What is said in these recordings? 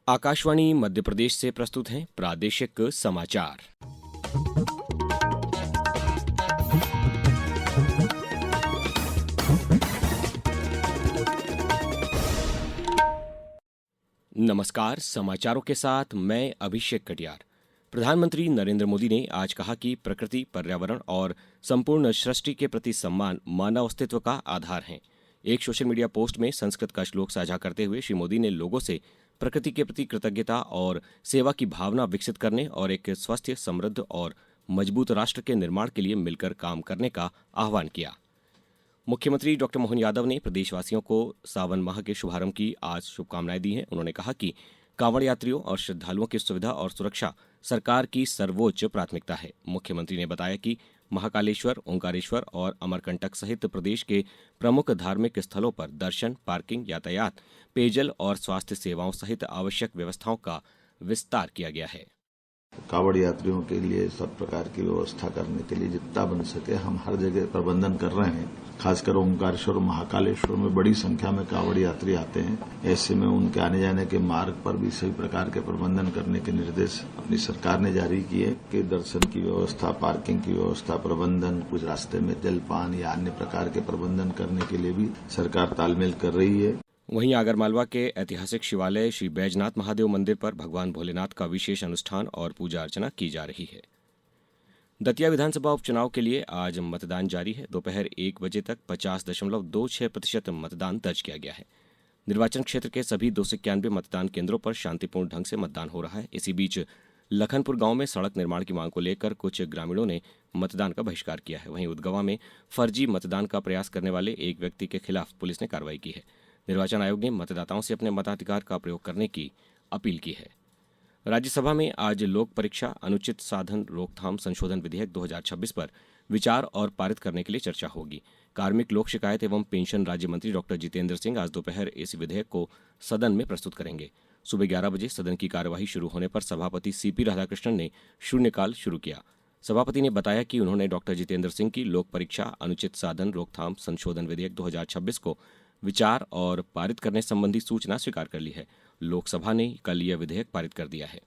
आकाशवाणी मध्य प्रदेश से प्रस्तुत हैं प्रादेशिक समाचार। नमस्कार, समाचारों के साथ मैं अभिषेक कटियार। प्रधानमंत्री नरेंद्र मोदी ने आज कहा कि प्रकृति, पर्यावरण और संपूर्ण सृष्टि के प्रति सम्मान मानव अस्तित्व का आधार है। एक सोशल मीडिया पोस्ट में संस्कृत का श्लोक साझा करते हुए श्री मोदी ने लोगों से प्रकृति के प्रति कृतज्ञता और सेवा की भावना विकसित करने और एक स्वस्थ, समृद्ध और मजबूत राष्ट्र के निर्माण के लिए मिलकर काम करने का आह्वान किया। मुख्यमंत्री डॉक्टर मोहन यादव ने प्रदेशवासियों को सावन माह के शुभारंभ की आज शुभकामनाएं दी हैं। उन्होंने कहा कि कांवड़ यात्रियों और श्रद्धालुओं की सुविधा और सुरक्षा सरकार की सर्वोच्च प्राथमिकता है। मुख्यमंत्री ने बताया कि महाकालेश्वर, ओंकारेश्वर और अमरकंटक सहित प्रदेश के प्रमुख धार्मिक स्थलों पर दर्शन, पार्किंग, यातायात, पेयजल और स्वास्थ्य सेवाओं सहित आवश्यक व्यवस्थाओं का विस्तार किया गया है। कांवड़ यात्रियों के लिए सब प्रकार की व्यवस्था करने के लिए जितना बन सके हम हर जगह प्रबंधन कर रहे हैं। खासकर ओंकारेश्वर और महाकालेश्वर में बड़ी संख्या में कांवड़ यात्री आते हैं। ऐसे में उनके आने जाने के मार्ग पर भी सभी प्रकार के प्रबंधन करने के निर्देश अपनी सरकार ने जारी किए कि दर्शन की व्यवस्था, पार्किंग की व्यवस्था, प्रबंधन, कुछ रास्ते में जलपान या अन्य प्रकार के प्रबंधन करने के लिए भी सरकार तालमेल कर रही है। वहीं आगरमालवा के ऐतिहासिक शिवालय श्री बैजनाथ महादेव मंदिर पर भगवान भोलेनाथ का विशेष अनुष्ठान और पूजा अर्चना की जा रही है। दतिया विधानसभा उपचुनाव के लिए आज मतदान जारी है। दोपहर 1 बजे तक 50.26% मतदान दर्ज किया गया है। निर्वाचन क्षेत्र के सभी 291 मतदान केंद्रों पर शांतिपूर्ण ढंग से मतदान हो रहा है। इसी बीच लखनपुर गांव में सड़क निर्माण की मांग को लेकर कुछ ग्रामीणों ने मतदान का बहिष्कार किया है। वहीं उदगवा में फर्जी मतदान का प्रयास करने वाले एक व्यक्ति के खिलाफ पुलिस ने कार्रवाई की है। निर्वाचन आयोग ने मतदाताओं से अपने मताधिकार का प्रयोग करने की अपील की है। राज्यसभा में आज लोक परीक्षा अनुचित साधन रोकथाम संशोधन विधेयक 2026 पर विचार और पारित करने के लिए चर्चा होगी। कार्मिक, लोक शिकायत एवं पेंशन राज्य मंत्री डॉक्टर जितेंद्र सिंह आज दोपहर इस विधेयक को सदन में प्रस्तुत करेंगे। सुबह 11 बजे सदन की कार्यवाही शुरू होने पर सभापति सीपी राधाकृष्णन ने शून्यकाल शुरू किया। सभापति ने बताया कि उन्होंने डॉक्टर जितेंद्र सिंह की लोक परीक्षा अनुचित साधन रोकथाम संशोधन विधेयक 2026 को विचार और पारित करने संबंधी सूचना स्वीकार कर ली है। लोकसभा ने कल यह विधेयक पारित कर दिया है।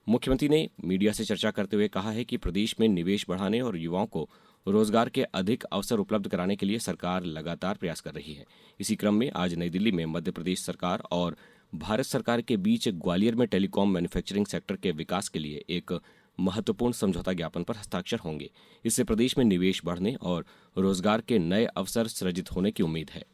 मुख्यमंत्री ने मीडिया से चर्चा करते हुए कहा है कि प्रदेश में निवेश बढ़ाने और युवाओं को रोजगार के अधिक अवसर उपलब्ध कराने के लिए सरकार लगातार प्रयास कर रही है। इसी क्रम में आज नई दिल्ली में मध्य प्रदेश सरकार और भारत सरकार के बीच ग्वालियर में टेलीकॉम मैन्युफैक्चरिंग सेक्टर के विकास के लिए एक महत्वपूर्ण समझौता ज्ञापन पर हस्ताक्षर होंगे। इससे प्रदेश में निवेश बढ़ने और रोजगार के नए अवसर सृजित होने की उम्मीद है।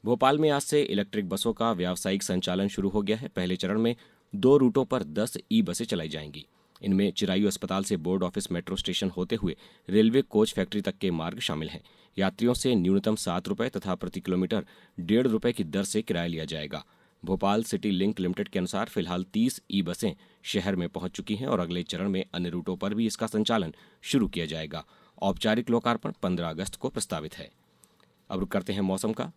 भोपाल में आज से इलेक्ट्रिक बसों का व्यावसायिक संचालन शुरू हो गया है। पहले चरण में 2 रूटों पर 10 ई बसें चलाई जाएंगी। इनमें चिरायू अस्पताल से बोर्ड ऑफिस मेट्रो स्टेशन होते हुए रेलवे कोच फैक्ट्री तक के मार्ग शामिल हैं। यात्रियों से न्यूनतम 7 रुपये तथा प्रति किलोमीटर 1.5 रुपये की दर से किराया लिया जाएगा। भोपाल सिटी लिंक लिमिटेड के अनुसार फिलहाल 30 ई बसें शहर में पहुंच चुकी हैं और अगले चरण में अन्य रूटों पर भी इसका संचालन शुरू किया जाएगा। औपचारिक लोकार्पण 15 अगस्त को प्रस्तावित है। अब रुक करते हैं मौसम का।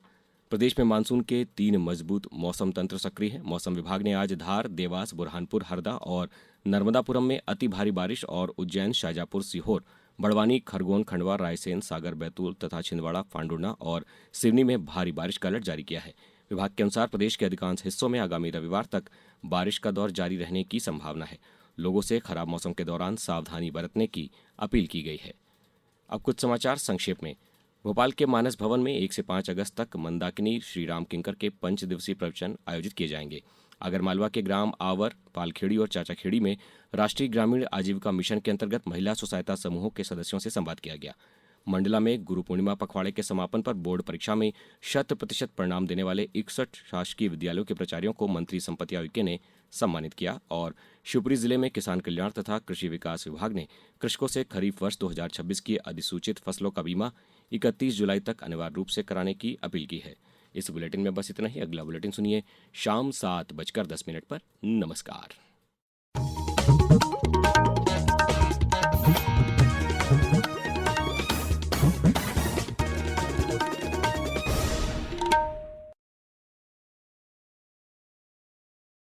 प्रदेश में मानसून के 3 मजबूत मौसम तंत्र सक्रिय है। मौसम विभाग ने आज धार, देवास, बुरहानपुर, हरदा और नर्मदापुरम में अति भारी बारिश और उज्जैन, शाजापुर, सीहोर, बड़वानी, खरगोन, खंडवा, रायसेन, सागर, बैतूल तथा छिंदवाड़ा, पांडुर्ना और सिवनी में भारी बारिश का अलर्ट जारी किया है। विभाग के अनुसार प्रदेश के अधिकांश हिस्सों में आगामी रविवार तक बारिश का दौर जारी रहने की संभावना है। लोगों से खराब मौसम के दौरान सावधानी बरतने की अपील की गई है। अब कुछ समाचार संक्षेप में। भोपाल के मानस भवन में 1 से 5 अगस्त तक मंदाकिनी श्री राम किंकर के 5 दिवसीय प्रवचन आयोजित किए जाएंगे। आगरमालवा के ग्राम आवर, पालखेड़ी और चाचाखेड़ी में राष्ट्रीय ग्रामीण आजीविका मिशन के अंतर्गत महिला स्वसहायता समूहों के सदस्यों से संवाद किया गया। मंडला में गुरु पूर्णिमा पखवाड़े के समापन पर बोर्ड परीक्षा में 100% परिणाम देने वाले 61 शासकीय विद्यालयों के प्राचार्यों को मंत्री संपत्ति आयुक्त ने सम्मानित किया। और शिवपुरी जिले में किसान कल्याण तथा कृषि विकास विभाग ने कृषकों से खरीफ वर्ष 2026 की अधिसूचित फसलों का बीमा 31 जुलाई तक अनिवार्य रूप से कराने की अपील की है। इस बुलेटिन में बस इतना ही। अगला बुलेटिन सुनिए शाम 7:10 पर। नमस्कार।